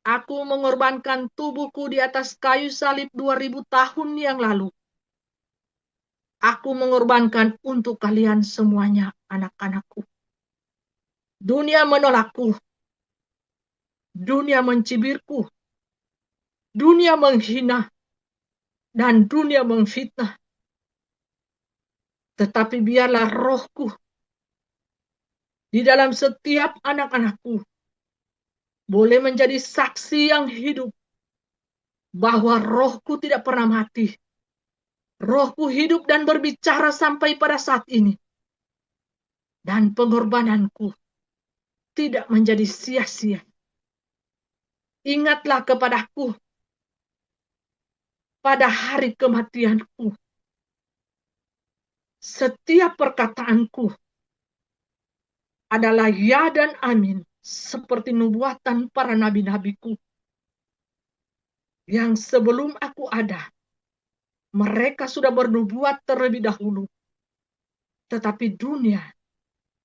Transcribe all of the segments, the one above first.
Aku mengorbankan tubuhku di atas kayu salib 2000 tahun yang lalu. Aku mengorbankan untuk kalian semuanya, anak-anakku. Dunia menolakku. Dunia mencibirku. Dunia menghina. Dan dunia memfitnah. Tetapi biarlah rohku di dalam setiap anak-anakku boleh menjadi saksi yang hidup bahwa rohku tidak pernah mati. Rohku hidup dan berbicara sampai pada saat ini. Dan pengorbananku tidak menjadi sia-sia. Ingatlah kepadaku pada hari kematianku. Setiap perkataanku adalah ya dan amin, seperti nubuatan para nabi-nabiku. Yang sebelum aku ada, mereka sudah bernubuat terlebih dahulu. Tetapi dunia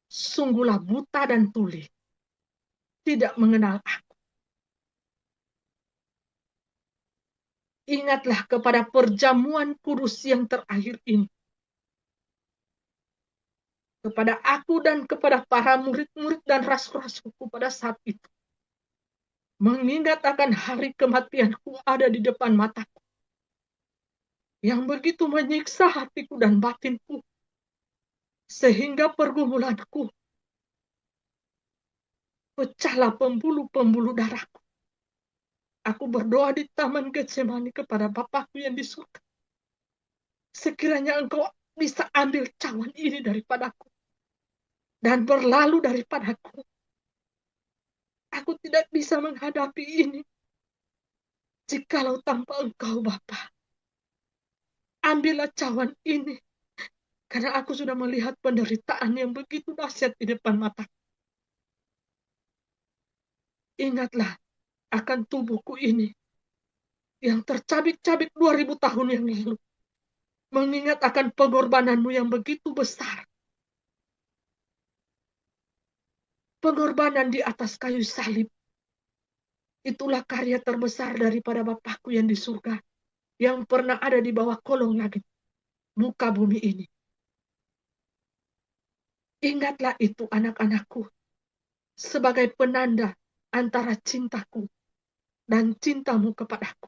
sungguhlah buta dan tuli, tidak mengenal aku. Ingatlah kepada perjamuan kudus yang terakhir ini. Kepada aku dan kepada para murid-murid dan rasul-rasulku pada saat itu. Mengingat akan hari kematianku ada di depan mataku. Yang begitu menyiksa hatiku dan batinku. Sehingga pergumulanku pecahlah pembuluh-pembuluh darahku. Aku berdoa di taman Getsemani kepada Bapakku yang di surga. Sekiranya engkau bisa ambil cawan ini daripadaku. Dan berlalu daripadaku. Aku tidak bisa menghadapi ini. Jikalau tanpa engkau, Bapa. Ambillah cawan ini. Karena aku sudah melihat penderitaan yang begitu dahsyat di depan mataku. Ingatlah akan tubuhku ini yang tercabik-cabik 2000 tahun yang lalu. Mengingat akan pengorbananmu yang begitu besar. Pengorbanan di atas kayu salib. Itulah karya terbesar daripada Bapakku yang di surga. Yang pernah ada di bawah kolong langit. Muka bumi ini. Ingatlah itu anak-anakku. Sebagai penanda antara cintaku dan cintamu kepadaku.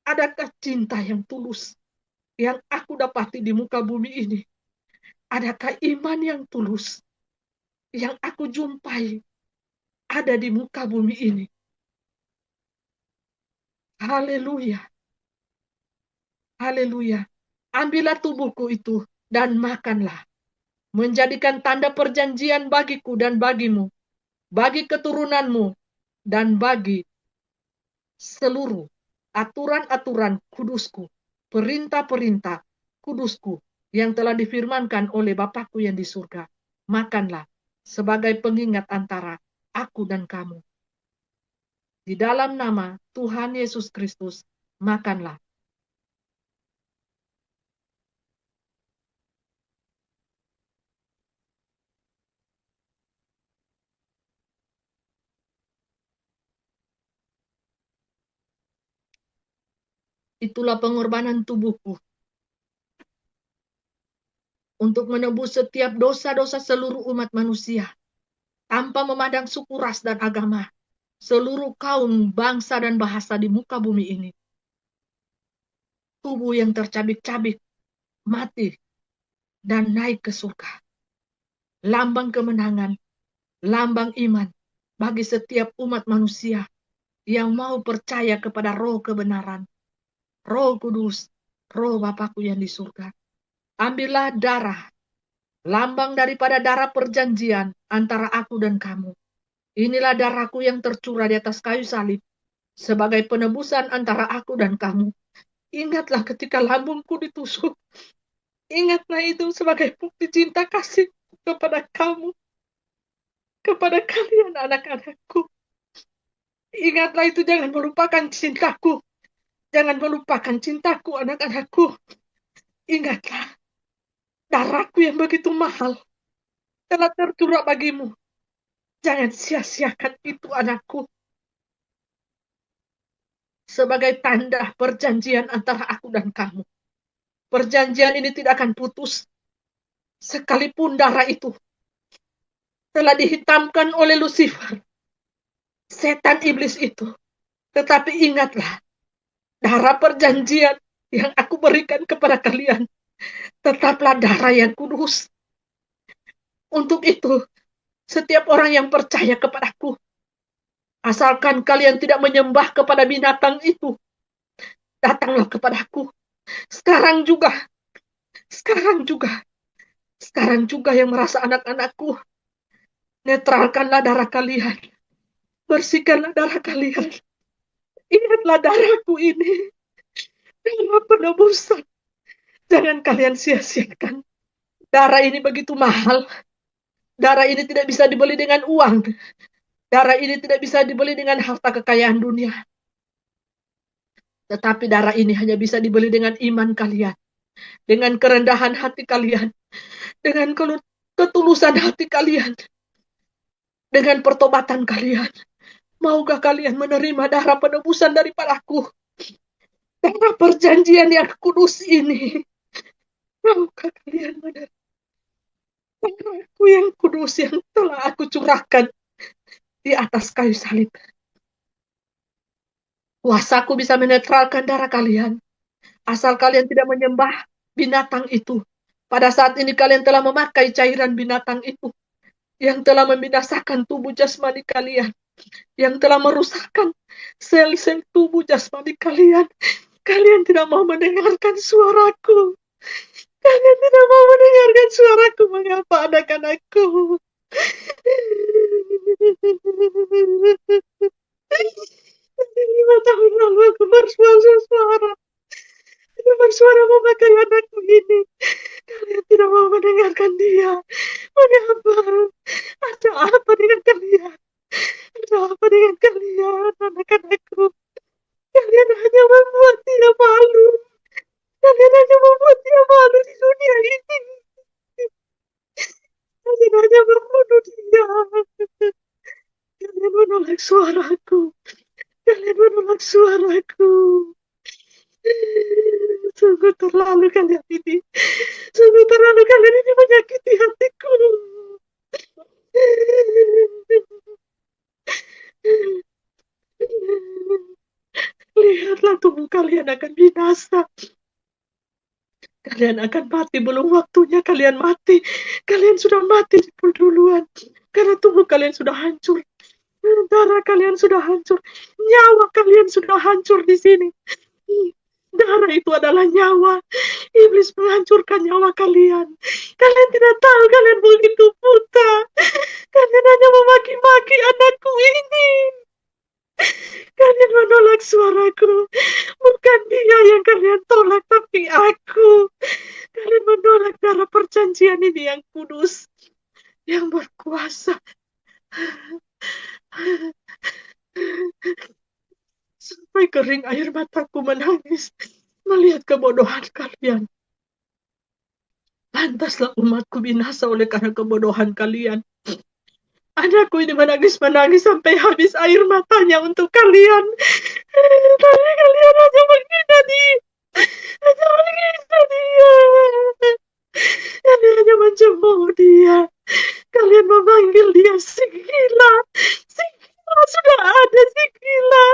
Adakah cinta yang tulus yang aku dapati di muka bumi ini? Adakah iman yang tulus yang aku jumpai ada di muka bumi ini? Haleluya. Haleluya. Ambillah tubuhku itu dan makanlah. Menjadikan tanda perjanjian bagiku dan bagimu, bagi keturunanmu, dan bagi seluruh aturan-aturan kudusku, perintah-perintah kudusku yang telah difirmankan oleh Bapakku yang di surga. Makanlah sebagai pengingat antara aku dan kamu. Di dalam nama Tuhan Yesus Kristus, makanlah. Itulah pengorbanan tubuhku untuk menebus setiap dosa-dosa seluruh umat manusia, tanpa memandang suku, ras, dan agama, seluruh kaum, bangsa, dan bahasa di muka bumi ini. Tubuh yang tercabik-cabik, mati, dan naik ke surga. Lambang kemenangan, lambang iman bagi setiap umat manusia yang mau percaya kepada roh kebenaran, roh kudus, roh Bapakku yang di surga. Ambillah darah, lambang daripada darah perjanjian antara aku dan kamu. Inilah darahku yang tercurah di atas kayu salib sebagai penebusan antara aku dan kamu. Ingatlah ketika lambungku ditusuk. Ingatlah itu sebagai bukti cinta kasih kepada kamu, kepada kalian anak-anakku. Ingatlah itu, jangan melupakan cintaku. Jangan melupakan cintaku, anak-anakku. Ingatlah, darahku yang begitu mahal telah tercurah bagimu. Jangan sia-siakan itu, anakku. sebagai tanda perjanjian antara aku dan kamu. Perjanjian ini tidak akan putus, sekalipun darah itu telah dihitamkan oleh Lucifer, setan iblis itu. Tetapi ingatlah, darah perjanjian yang aku berikan kepada kalian tetaplah darah yang kudus. Untuk itu, setiap orang yang percaya kepadaku, asalkan kalian tidak menyembah kepada binatang itu, datanglah kepadaku. Sekarang juga, sekarang juga, sekarang juga yang merasa anak-anakku, netralkanlah darah kalian. Bersihkanlah darah kalian. Ingatlah darahku ini, darah penebusan. Jangan kalian sia-siakan. Darah ini begitu mahal. Darah ini tidak bisa dibeli dengan uang. Darah ini tidak bisa dibeli dengan harta kekayaan dunia. Tetapi darah ini hanya bisa dibeli dengan iman kalian. Dengan kerendahan hati kalian. Dengan ketulusan hati kalian. Dengan pertobatan kalian. Maukah kalian menerima darah penebusan daripadaku? Darah perjanjian yang kudus ini. Maukah kalian menerima darahku yang kudus yang telah aku curahkan di atas kayu salib? Kuasaku bisa menetralkan darah kalian. Asal kalian tidak menyembah binatang itu. Pada saat ini kalian telah memakai cairan binatang itu. Yang telah membinasakan tubuh jasmani kalian. Yang telah merusakkan sel-sel tubuh jasmani kalian. Kalian tidak mau mendengarkan suaraku. Kalian tidak mau mendengarkan suaraku. Mengapa anak-anakku? Lima tahun lalu aku bersuara. Bersuara memakai anakku ini. Kalian tidak mau mendengarkan dia. Mengapa? Ada apa dengan kalian? Ada apa dengan kalian, anak-anakku? Kalian hanya membuat dia malu. Kalian hanya membuat dia malu di dunia ini. Kalian hanya membunuh dia. Kalian menolak suaraku. Kalian menolak suaraku. Sungguh terlalu kalian ini. Sungguh terlalu kalian ini menyakiti hatiku. Lihatlah tubuh kalian akan binasa. Kalian akan mati belum waktunya kalian mati. Kalian sudah mati duluan. Karena tubuh kalian sudah hancur. Darah kalian sudah hancur. Nyawa kalian sudah hancur di sini. Darah itu adalah nyawa. Iblis menghancurkan nyawa kalian. Kalian tidak tahu kalian begitu buta. Kalian hanya memaki-maki anakku ini. Kalian menolak suaraku. Bukan dia yang kalian tolak, tapi aku. Kalian menolak darah perjanjian ini yang kudus. Yang berkuasa. Sampai kering air mataku menangis. Melihat kebodohan kalian. Pantaslah umatku binasa oleh karena kebodohan kalian. Anakku ini menangis-menangis sampai habis air matanya untuk kalian. Tapi kalian hanya menghina dia. Hanya menghina dia. Kalian hanya mencemooh dia. Kalian memanggil dia si gila. Si gila, sudah ada si gila.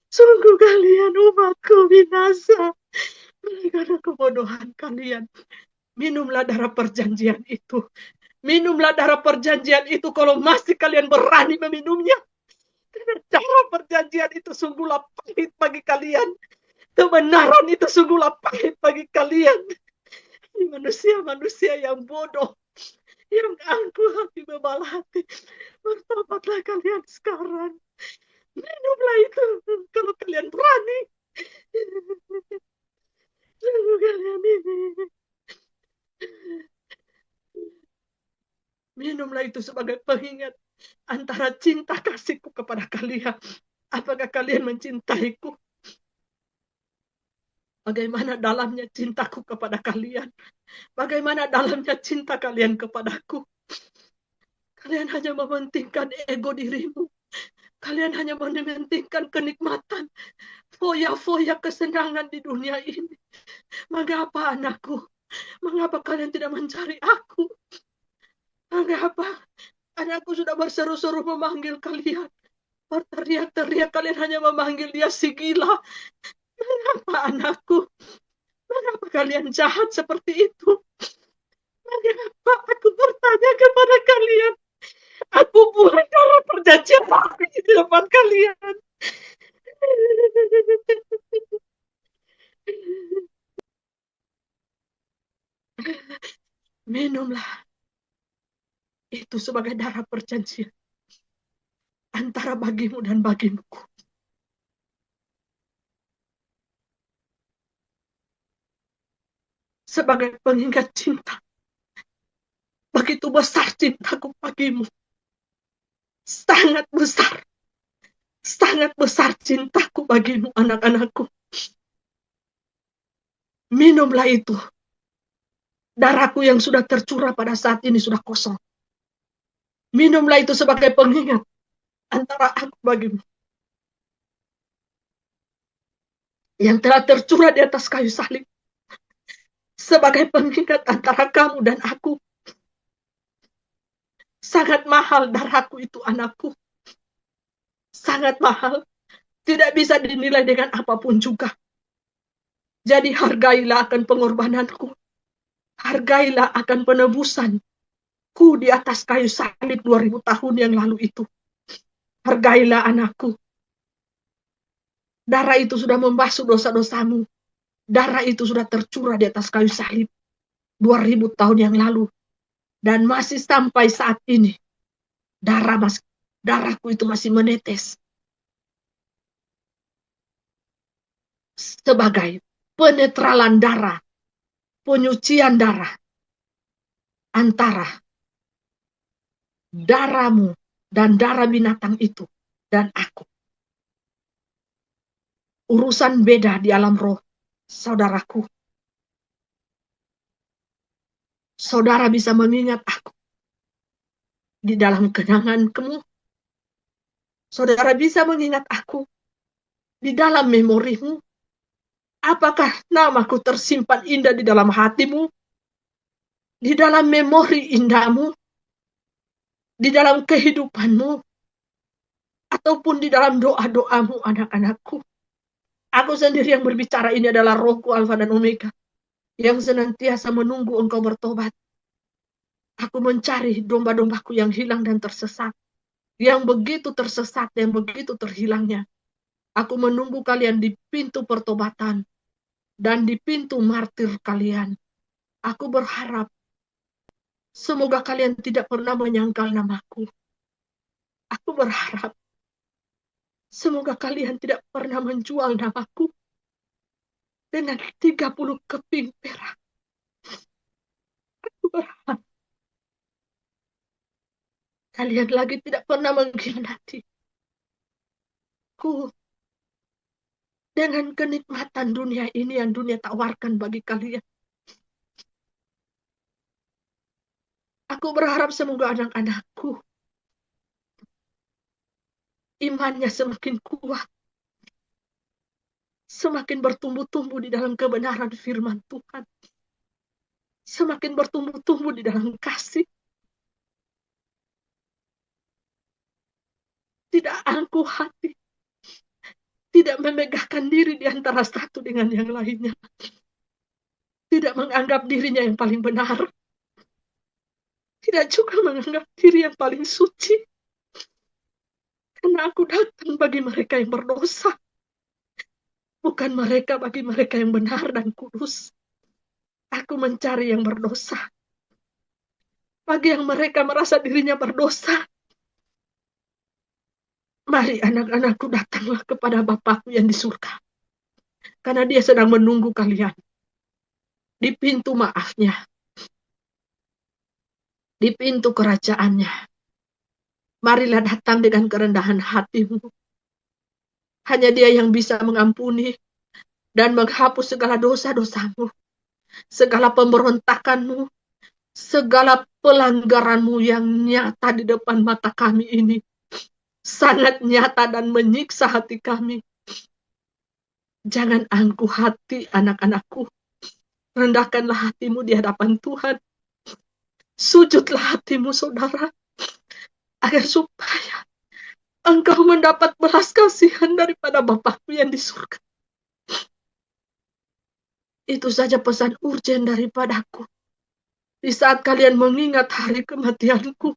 Sungguh kalian umatku binasa. Oleh karena kebodohan kalian. Minumlah darah perjanjian itu. Minumlah darah perjanjian itu kalau masih kalian berani meminumnya. Karena darah perjanjian itu sungguhlah pahit bagi kalian. Kebenaran itu sungguhlah pahit bagi kalian. Manusia-manusia yang bodoh. Yang angkuh hati, bebal hati. Bertobatlah kalian sekarang. Minumlah itu kalau kalian berani. Sungguh kalian ini. Minumlah itu sebagai pengingat antara cinta kasihku kepada kalian. Apakah kalian mencintaiku? Bagaimana dalamnya cintaku kepada kalian? Bagaimana dalamnya cinta kalian kepadaku? Kalian hanya mementingkan ego dirimu. Kalian hanya mementingkan kenikmatan, foya-foya kesenangan di dunia ini. Mengapa anakku? Mengapa kalian tidak mencari aku? Mengapa? Anakku sudah berseru-seru memanggil kalian. Berteriak-teriak, kalian hanya memanggil dia si gila. Mengapa anakku? Mengapa kalian jahat seperti itu? Mengapa aku bertanya kepada kalian? Aku buat cara perjanjian di depan kalian. Minumlah itu sebagai darah perjanjian antara bagimu dan bagimu. Sebagai pengingat cinta. Begitu besar cintaku bagimu. Sangat besar. Sangat besar cintaku bagimu, anak-anakku. Minumlah itu. Darahku yang sudah tercurah pada saat ini sudah kosong. Minumlah itu sebagai pengingat antara aku bagimu. Yang telah tercurah di atas kayu salib. Sebagai pengingat antara kamu dan aku. Sangat mahal darahku itu, anakku. Sangat mahal. Tidak bisa dinilai dengan apapun juga. Jadi hargailah akan pengorbananku. Hargailah akan penebusanku di atas kayu salib 2000 tahun yang lalu itu. Hargailah anakku. Darah itu sudah membasuh dosa-dosamu. Darah itu sudah tercurah di atas kayu salib 2000 tahun yang lalu. Dan masih sampai saat ini. Darahku itu masih menetes. Sebagai penetralan darah. Penyucian darah. Antara darahmu dan darah binatang itu. Dan aku. Urusan beda di alam roh, saudaraku. Saudara bisa mengingat aku di dalam kenanganmu. Saudara bisa mengingat aku di dalam memorimu. Apakah namaku tersimpan indah di dalam hatimu? Di dalam memori indahmu? Di dalam kehidupanmu? Ataupun di dalam doa-doamu, anak-anakku? Aku sendiri yang berbicara ini adalah Rohku Alfa dan Omega, yang senantiasa menunggu engkau bertobat. Aku mencari domba-dombaku yang hilang dan tersesat. Yang begitu tersesat, yang begitu terhilangnya. Aku menunggu kalian di pintu pertobatan. Dan di pintu martir kalian. Aku berharap. Semoga kalian tidak pernah menyangkal namaku. Aku berharap. Semoga kalian tidak pernah menjual namaku. Dengan 30 keping perak. Aku berharap. Kalian lagi tidak pernah mengkhianati ku dengan kenikmatan dunia ini yang dunia tawarkan bagi kalian. Aku berharap semoga anak-anakku imannya semakin kuat, semakin bertumbuh-tumbuh di dalam kebenaran firman Tuhan, semakin bertumbuh-tumbuh di dalam kasih. Tidak angkuh hati, tidak memegahkan diri di antara satu dengan yang lainnya, tidak menganggap dirinya yang paling benar, tidak juga menganggap diri yang paling suci. Karena aku datang bagi mereka yang berdosa, bukan mereka bagi mereka yang benar dan kudus. Aku mencari yang berdosa. Bagi yang mereka merasa dirinya berdosa, mari anak-anakku datanglah kepada Bapakku yang di surga. Karena dia sedang menunggu kalian. Di pintu maafnya. Di pintu kerajaannya. Marilah datang dengan kerendahan hatimu. Hanya dia yang bisa mengampuni dan menghapus segala dosa-dosamu. Segala pemberontakanmu. Segala pelanggaranmu yang nyata di depan mata kami ini. sangat nyata dan menyiksa hati kami. Jangan angkuh hati anak-anakku. Rendahkanlah hatimu di hadapan Tuhan. Sujudlah hatimu, saudara, agar supaya engkau mendapat belas kasihan daripada Bapakmu yang di surga. Itu saja pesan urgen daripadaku. Di saat kalian mengingat hari kematianku,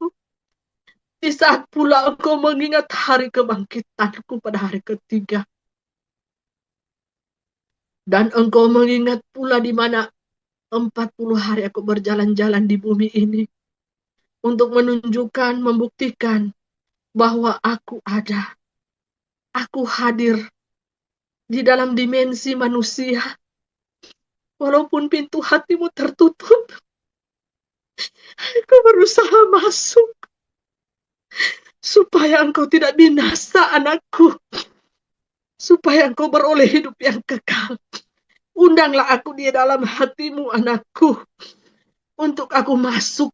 di saat pula engkau mengingat hari kebangkitanku pada hari ketiga, dan engkau mengingat pula di mana 40 hari aku berjalan-jalan di bumi ini untuk menunjukkan, membuktikan bahwa aku ada, aku hadir di dalam dimensi manusia. Walaupun pintu hatimu tertutup, aku berusaha masuk supaya engkau tidak binasa, anakku, supaya engkau beroleh hidup yang kekal. Undanglah aku di dalam hatimu, anakku, untuk aku masuk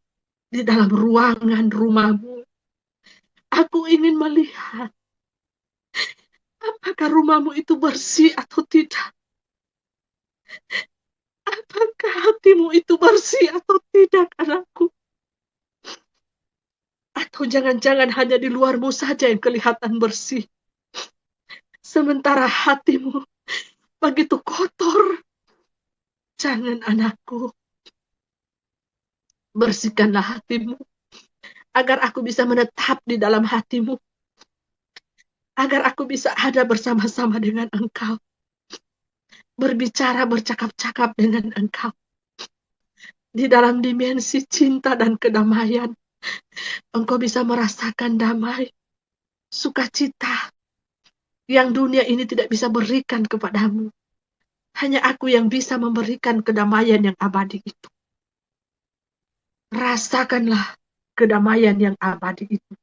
di dalam ruangan rumahmu. Aku ingin melihat apakah rumahmu itu bersih atau tidak. Apakah hatimu itu bersih atau tidak, anakku? Atau jangan-jangan hanya di luarmu saja yang kelihatan bersih, sementara hatimu begitu kotor. Jangan, anakku. Bersihkanlah hatimu, agar aku bisa menetap di dalam hatimu, agar aku bisa ada bersama-sama dengan engkau, berbicara, bercakap-cakap dengan engkau, di dalam dimensi cinta dan kedamaian. Engkau bisa merasakan damai, sukacita, yang dunia ini tidak bisa berikan kepadamu. Hanya aku yang bisa memberikan kedamaian yang abadi itu. Rasakanlah kedamaian yang abadi itu.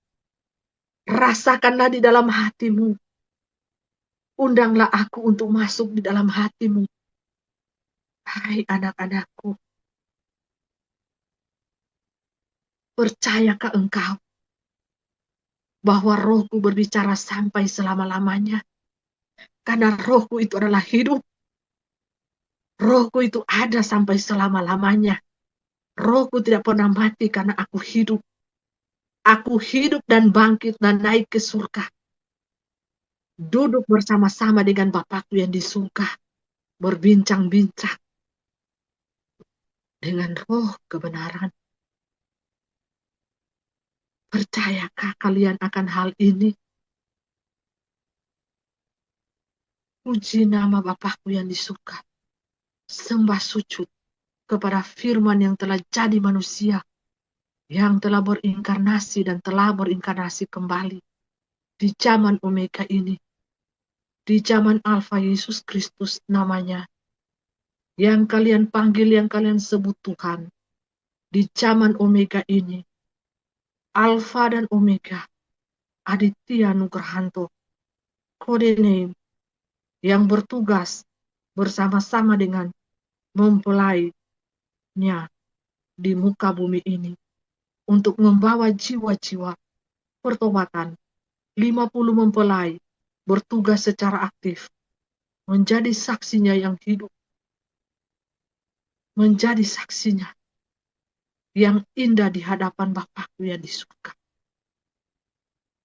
Rasakanlah di dalam hatimu. Undanglah aku untuk masuk di dalam hatimu. Hai anak-anakku, percayakah engkau bahwa rohku berbicara sampai selama-lamanya? Karena rohku itu adalah hidup. Rohku itu ada sampai selama-lamanya. Rohku tidak pernah mati karena aku hidup. Aku hidup dan bangkit dan naik ke surga. Duduk bersama-sama dengan Bapakku yang di surga. Berbincang-bincang dengan roh kebenaran. Percayakah kalian akan hal ini? Puji nama Bapakku yang di surga. Sembah sujud kepada firman yang telah jadi manusia, yang telah berinkarnasi dan telah berinkarnasi kembali di zaman Omega ini, di zaman Alfa Yesus Kristus namanya, yang kalian panggil, yang kalian sebut Tuhan, di zaman Omega ini, Alfa dan Omega, Aditya Nugrahanto, kode name, yang bertugas bersama-sama dengan mempelainya di muka bumi ini, untuk membawa jiwa-jiwa pertobatan. 50 mempelai bertugas secara aktif, menjadi saksinya yang hidup, menjadi saksinya yang indah di hadapan Bapakku yang di surga.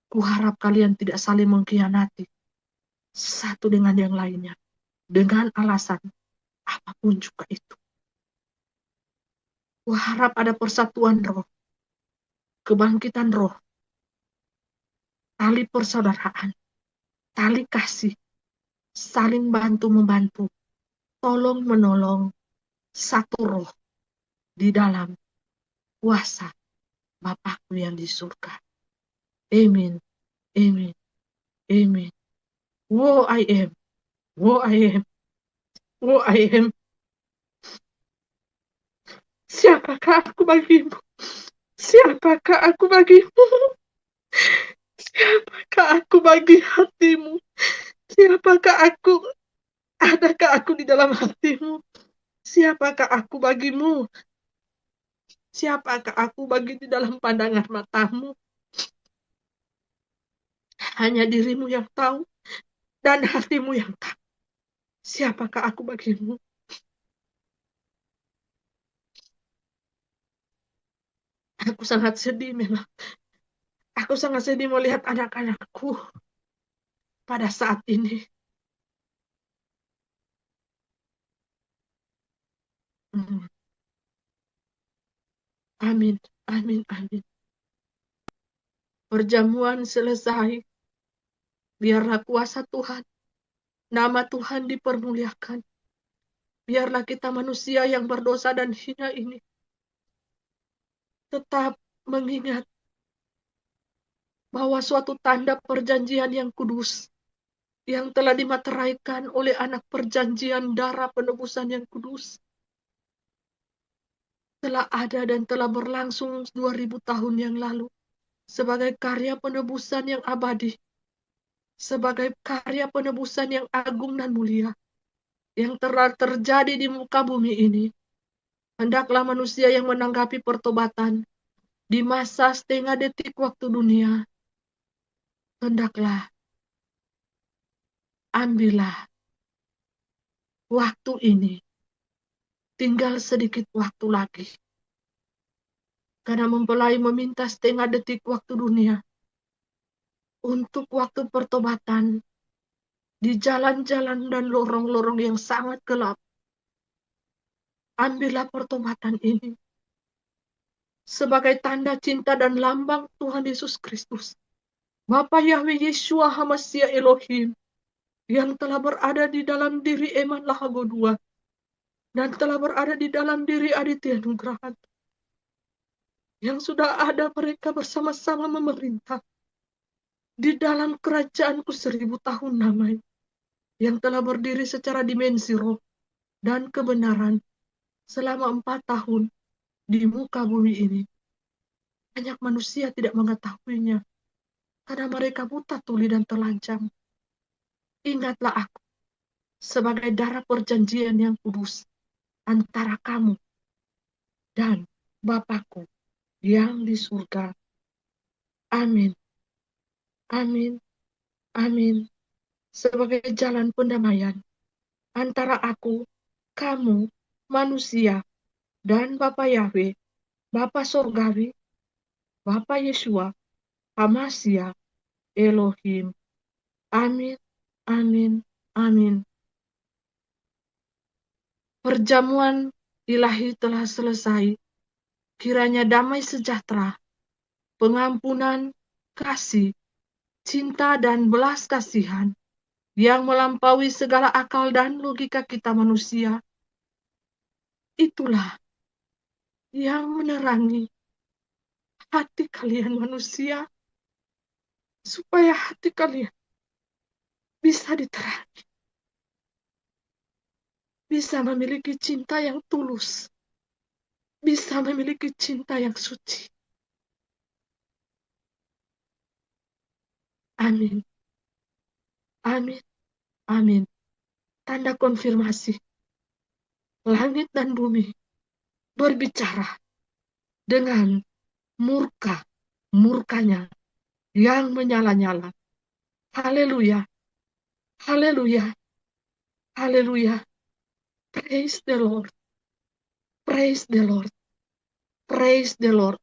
Kuharap kalian tidak saling mengkhianati satu dengan yang lainnya, dengan alasan apapun juga itu. Kuharap ada persatuan roh, kebangkitan roh, tali persaudaraan, tali kasih, saling bantu-membantu, tolong-menolong, satu roh di dalam kuasa Bapakku yang di surga. Amin, amin, amin. Woe I am, woe I am, woe I am. Siapakah aku bagimu? Siapakah aku bagimu? Siapakah aku bagi hatimu? Siapakah aku? Adakah aku di dalam hatimu? Siapakah aku bagimu? Siapakah aku bagi di dalam pandangan matamu? Hanya dirimu yang tahu dan hatimu yang tahu. Siapakah aku bagimu? Aku sangat sedih memang. Aku sangat sedih melihat anak-anakku pada saat ini. Hmm. Amin, amin, amin. Perjamuan selesai. Biarlah kuasa Tuhan, nama Tuhan dipermuliakan. Biarlah kita manusia yang berdosa dan hina ini tetap mengingat bahwa suatu tanda perjanjian yang kudus yang telah dimateraikan oleh anak perjanjian darah penebusan yang kudus telah ada dan telah berlangsung 2000 tahun yang lalu sebagai karya penebusan yang abadi, sebagai karya penebusan yang agung dan mulia yang telah terjadi di muka bumi ini. Hendaklah manusia yang menanggapi pertobatan di masa setengah detik waktu dunia, hendaklah ambillah waktu ini. Tinggal sedikit waktu lagi. Karena mempelai meminta setengah detik waktu dunia untuk waktu pertobatan di jalan-jalan dan lorong-lorong yang sangat gelap. Ambillah pertobatan ini sebagai tanda cinta dan lambang Tuhan Yesus Kristus, Bapa Yahweh Yeshua Hamashiach Elohim, yang telah berada di dalam diri Eman Lahago II dan telah berada di dalam diri Aditya Nugraha, yang sudah ada mereka bersama-sama memerintah di dalam kerajaanku 1000 tahun damai, yang telah berdiri secara dimensi roh dan kebenaran selama 4 tahun di muka bumi ini. Banyak manusia tidak mengetahuinya karena mereka buta tuli dan telanjang. Ingatlah aku sebagai darah perjanjian yang kudus antara kamu dan Bapakku yang di surga. Amin. Amin. Amin. Sebagai jalan pendamaian antara aku, kamu, manusia, dan Bapa Yahweh, Bapa Sorgawi, Bapa Yeshua, Hamashiach, Elohim. Amin, amin, amin. Perjamuan ilahi telah selesai. Kiranya damai sejahtera, pengampunan, kasih, cinta, dan belas kasihan yang melampaui segala akal dan logika kita manusia, itulah yang menerangi hati kalian manusia, supaya hati kalian bisa diterangi, bisa memiliki cinta yang tulus, bisa memiliki cinta yang suci. Amin. Amin. Amin. Tanda konfirmasi. Langit dan bumi berbicara dengan murkanya yang menyala-nyala. Haleluya. Haleluya. Haleluya. Praise the Lord. Praise the Lord. Praise the Lord.